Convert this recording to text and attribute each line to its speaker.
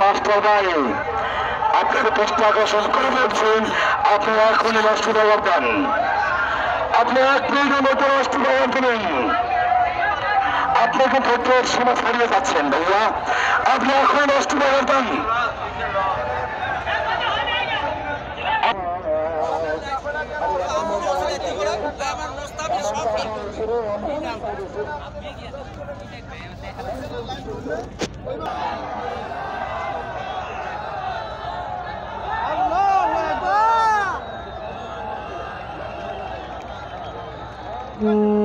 Speaker 1: Master ভাই আপনার দৃষ্টি আকর্ষণ করে বলছেন আপনি এখনই রাষ্ট্র ব্যবহার দেন, আপনি 1 মিনিটের মতো রাষ্ট্র ব্যবহার দেবেন। আপনি কিন্তু ধৈর্যের সীমা ছাড়িয়ে যাচ্ছেন ভাইয়া, আপনি এখনই রাষ্ট্র ব্যবহার দেন।
Speaker 2: Yeah.